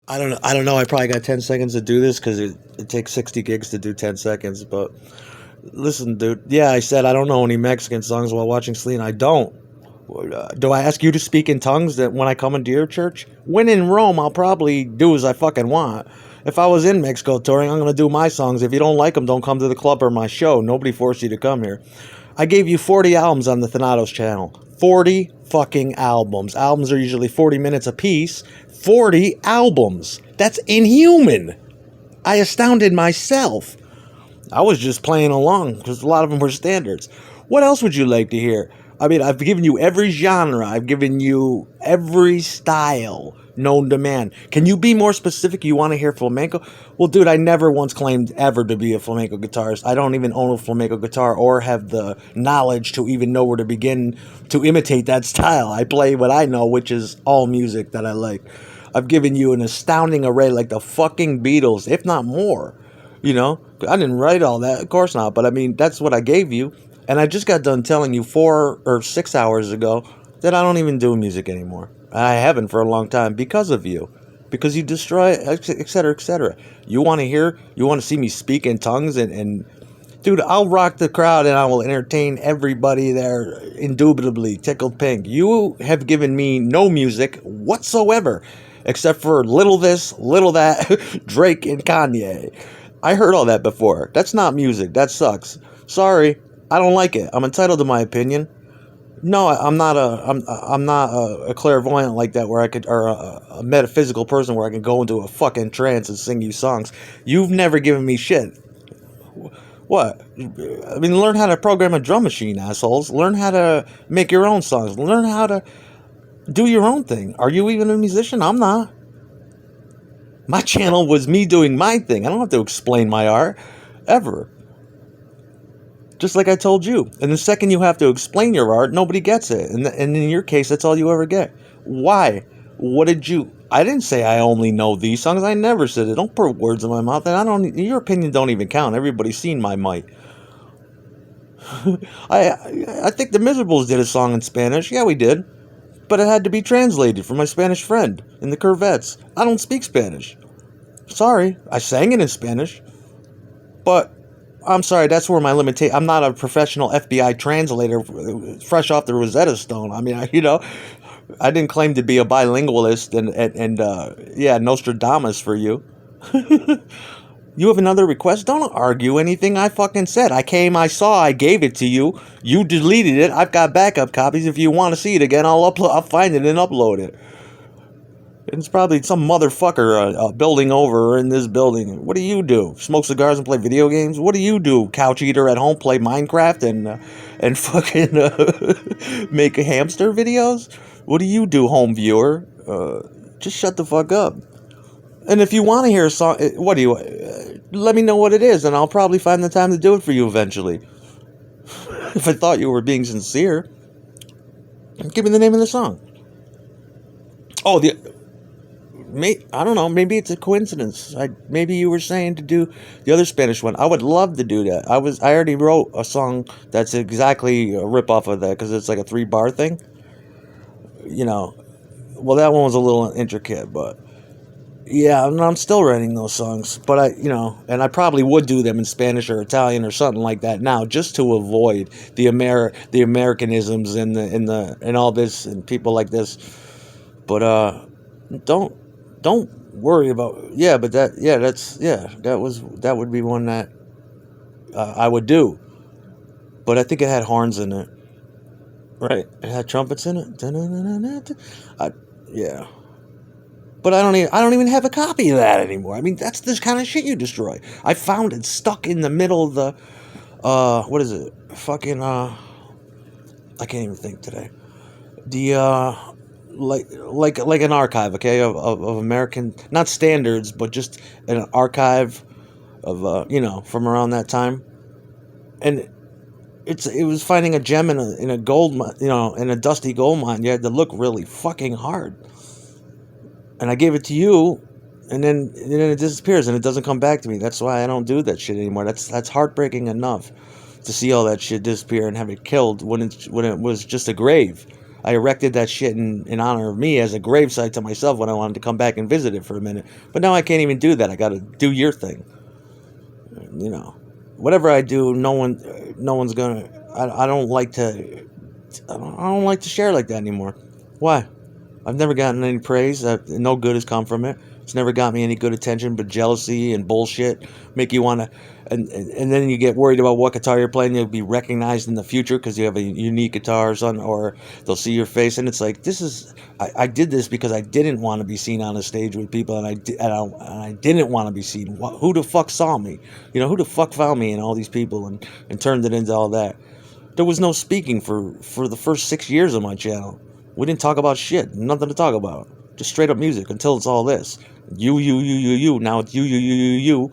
I don't know. I probably got 10 seconds to do this because it takes 60 gigs to do 10 seconds. But listen, dude. Yeah, I said I don't know any Mexican songs while watching Celine. I don't. Do I ask you to speak in tongues that when I come into your church? When in Rome, I'll probably do as I fucking want. If I was in Mexico touring, I'm going to do my songs. If you don't like them, don't come to the club or my show. Nobody forced you to come here. I gave you 40 albums on the Thanatos channel. 40 fucking albums. Albums are usually 40 minutes a piece. 40 albums. That's inhuman. I astounded myself. I was just playing along because a lot of them were standards. What else would you like to hear? I mean, I've given you every genre. I've given you every style known to man. Can you be more specific? You want to hear flamenco? Well, dude, I never once claimed ever to be a flamenco guitarist. I don't even own a flamenco guitar or have the knowledge to even know where to begin to imitate that style. I play what I know, which is all music that I like. I've given you an astounding array like the fucking Beatles, if not more. You know, I didn't write all that, of course not, but I mean, that's what I gave you. And I just got done telling you 4 or 6 hours ago that I don't even do music anymore. I haven't for a long time because of you. Because you destroy, etc., etc. You want to see me speak in tongues and dude, I'll rock the crowd and I will entertain everybody there indubitably, tickled pink. You have given me no music whatsoever, except for little this, little that, Drake and Kanye. I heard all that before. That's not music. That sucks. Sorry, I don't like it. I'm entitled to my opinion. No, I'm not a clairvoyant like that where I could, or a metaphysical person where I can go into a fucking trance and sing you songs. You've never given me shit. What? I mean, learn how to program a drum machine, assholes. Learn how to make your own songs. Learn how to do your own thing. Are you even a musician? I'm not. My channel was me doing my thing. I don't have to explain my art, ever. Just like I told you. And the second you have to explain your art, nobody gets it. And in your case, that's all you ever get. Why? What did you... I didn't say I only know these songs. I never said it. Don't put words in my mouth. And your opinion don't even count. Everybody's seen my might. I think the Miserables did a song in Spanish. Yeah, we did. But it had to be translated for my Spanish friend in the Corvettes. I don't speak Spanish. Sorry, I sang it in Spanish. But I'm sorry, that's where my limitation... I'm not a professional FBI translator fresh off the Rosetta Stone. I mean, I didn't claim to be a bilingualist and yeah, Nostradamus for you. You have another request? Don't argue anything I fucking said. I came, I saw, I gave it to you. You deleted it. I've got backup copies. If you want to see it again, I'll find it and upload it. It's probably some motherfucker building over in this building. What do you do? Smoke cigars and play video games? What do you do? Couch eater at home, play Minecraft and fucking make hamster videos? What do you do, home viewer? Just shut the fuck up. And if you want to hear a song, what do you... let me know what it is, and I'll probably find the time to do it for you eventually. If I thought you were being sincere. Give me the name of the song. Oh, I don't know, maybe it's a coincidence. Maybe you were saying to do the other Spanish one. I would love to do that. I already wrote a song that's exactly a rip-off of that, because it's like a 3-bar thing. You know, well, that one was a little intricate, but... yeah, I'm still writing those songs, but and I probably would do them in Spanish or Italian or something like that now, just to avoid the Americanisms and all this and people like this. But don't worry about that would be one that I would do, but I think it had horns in it, right? It had trumpets in it. Yeah. But I don't even have a copy of that anymore. I mean, that's the kind of shit you destroy. I found it stuck in the middle of the, what is it? Fucking, I can't even think today. The, like an archive, okay, of American, not standards, but just an archive of, from around that time. And it was finding a gem in a gold, in a dusty gold mine. You had to look really fucking hard. And I gave it to you, and then it disappears, and it doesn't come back to me. That's why I don't do that shit anymore. That's heartbreaking enough to see all that shit disappear and have it killed when it was just a grave. I erected that shit in honor of me as a gravesite to myself when I wanted to come back and visit it for a minute. But now I can't even do that. I got to do your thing. You know, whatever I do, no one's gonna. I don't like to. I don't like to share like that anymore. Why? I've never gotten any praise. No good has come from it. It's never got me any good attention, but jealousy and bullshit make you want to. And then you get worried about what guitar you're playing. You'll be recognized in the future because you have a unique guitar or something, or they'll see your face. And it's like, this is. I did this because I didn't want to be seen on a stage with people, and I didn't want to be seen. Who the fuck saw me? You know, who the fuck found me and all these people and turned it into all that? There was no speaking for the first 6 years of my channel. We didn't talk about shit. Nothing to talk about. Just straight up music until it's all this. You. Now it's you.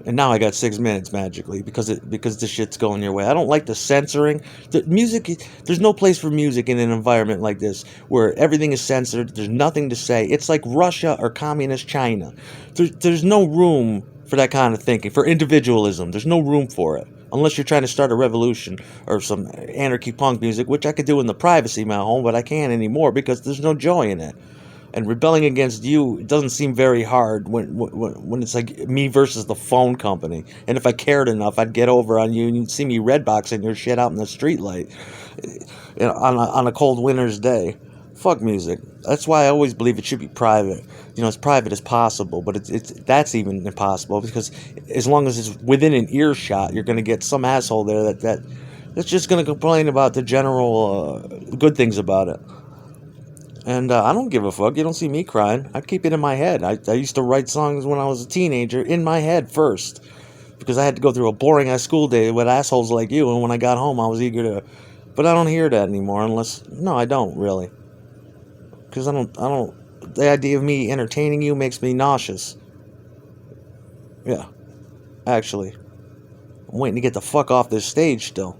And now I got 6 minutes magically because the shit's going your way. I don't like the censoring. The music, there's no place for music in an environment like this where everything is censored. There's nothing to say. It's like Russia or communist China. There's no room for that kind of thinking, for individualism. There's no room for it. Unless you're trying to start a revolution or some anarchy punk music, which I could do in the privacy of my home, but I can't anymore because there's no joy in it. And rebelling against you, it doesn't seem very hard when it's like me versus the phone company. And if I cared enough, I'd get over on you and you'd see me redboxing your shit out in the streetlight on a cold winter's day. Fuck music. That's why I always believe it should be private. You know, as private as possible, but that's even impossible because as long as it's within an earshot, you're going to get some asshole there that's just going to complain about the general good things about it. And I don't give a fuck. You don't see me crying. I keep it in my head. I used to write songs when I was a teenager in my head first because I had to go through a boring ass school day with assholes like you. And when I got home, I was eager to. But I don't hear that anymore No, I don't really. Because I don't. The idea of me entertaining you makes me nauseous. Yeah. Actually. I'm waiting to get the fuck off this stage still.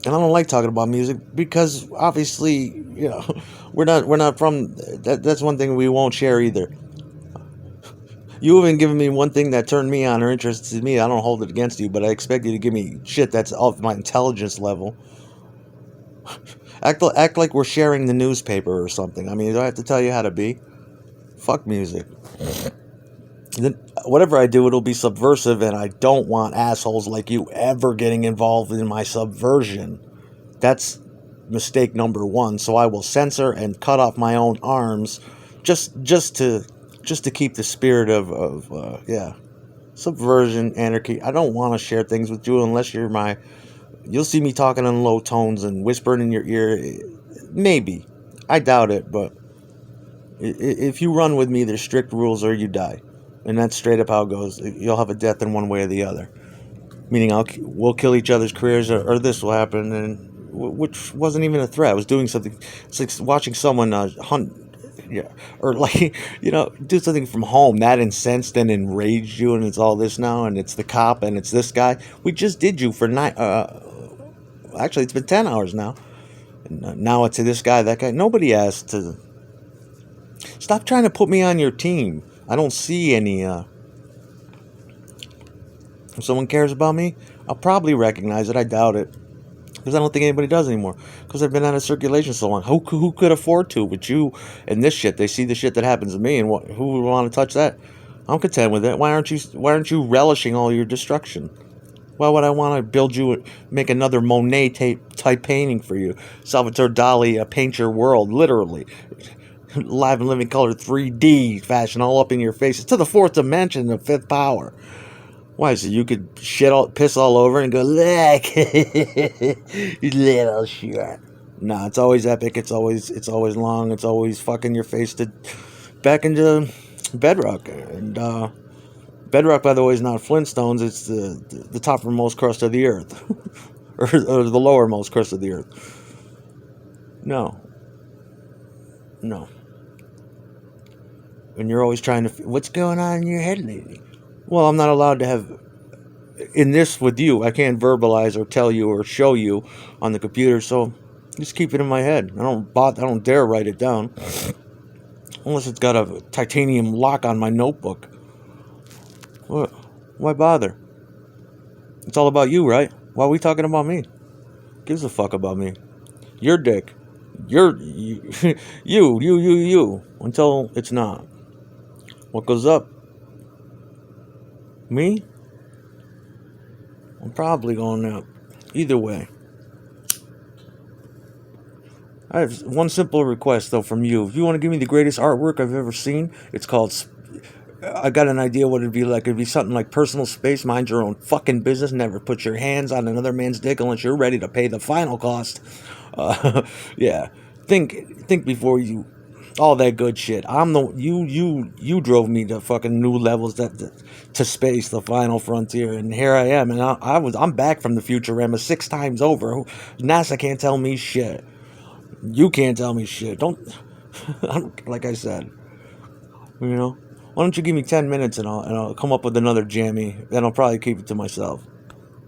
And I don't like talking about music because obviously, you know, we're not from that. That's one thing we won't share either. You haven't given me one thing that turned me on or interested me. I don't hold it against you, but I expect you to give me shit that's off my intelligence level. Act like we're sharing the newspaper or something. I mean, do I have to tell you how to be? Fuck music. Then whatever I do, it'll be subversive, and I don't want assholes like you ever getting involved in my subversion. That's mistake number one. So I will censor and cut off my own arms, just to keep the spirit of subversion, anarchy. I don't want to share things with you unless you're my. You'll see me talking in low tones and whispering in your ear. Maybe, I doubt it, but if you run with me, there's strict rules or you die. And that's straight up how it goes. You'll have a death in one way or the other. Meaning we'll kill each other's careers or this will happen. And which wasn't even a threat. I was doing something. It's like watching someone hunt. Yeah. Or like, you know, do something from home. That incensed and enraged you and it's all this now. And it's the cop and it's this guy. We just did you for 9... actually, it's been 10 hours now. And now it's this guy, that guy. Nobody asked to... Stop trying to put me on your team. I don't see any, if someone cares about me, I'll probably recognize it. I doubt it. Because I don't think anybody does anymore. Because I've been out of circulation so long. Who could afford to? But you and this shit, they see the shit that happens to me, and who would want to touch that? I'm content with it. Why aren't you relishing all your destruction? Why would I want to build you, make another Monet type painting for you? Salvatore Dali, paint your world, literally. Live and living color 3D fashion all up in your face. It's to the fourth dimension, the fifth power. Why is it you could piss all over and go, look, you little shit. Nah, it's always epic. It's always long. It's always fucking your face back into bedrock. And bedrock, by the way, is not Flintstones. It's the toppermost crust of the earth, or the lowermost crust of the earth. No. And you're always trying to... What's going on in your head lately? Well, I'm not allowed to have... In this with you, I can't verbalize or tell you or show you on the computer, so just keep it in my head. I don't dare write it down. Unless it's got a titanium lock on my notebook. What? Why bother? It's all about you, right? Why are we talking about me? Gives a fuck about me. Your dick. You, you. Until it's not. What goes up? Me? I'm probably going up. Either way. I have one simple request, though, from you. If you want to give me the greatest artwork I've ever seen, it's called... I got an idea what it'd be like. It'd be something like personal space, mind your own fucking business, never put your hands on another man's dick unless you're ready to pay the final cost. Yeah. Think before you... All that good shit. You drove me to fucking new levels, to space, the final frontier, and here I am, and I'm back from the Futurama 6 times over. NASA can't tell me shit. You can't tell me shit. Don't. Like I said, you know. Why don't you give me 10 minutes and I'll come up with another jammy, and I'll probably keep it to myself.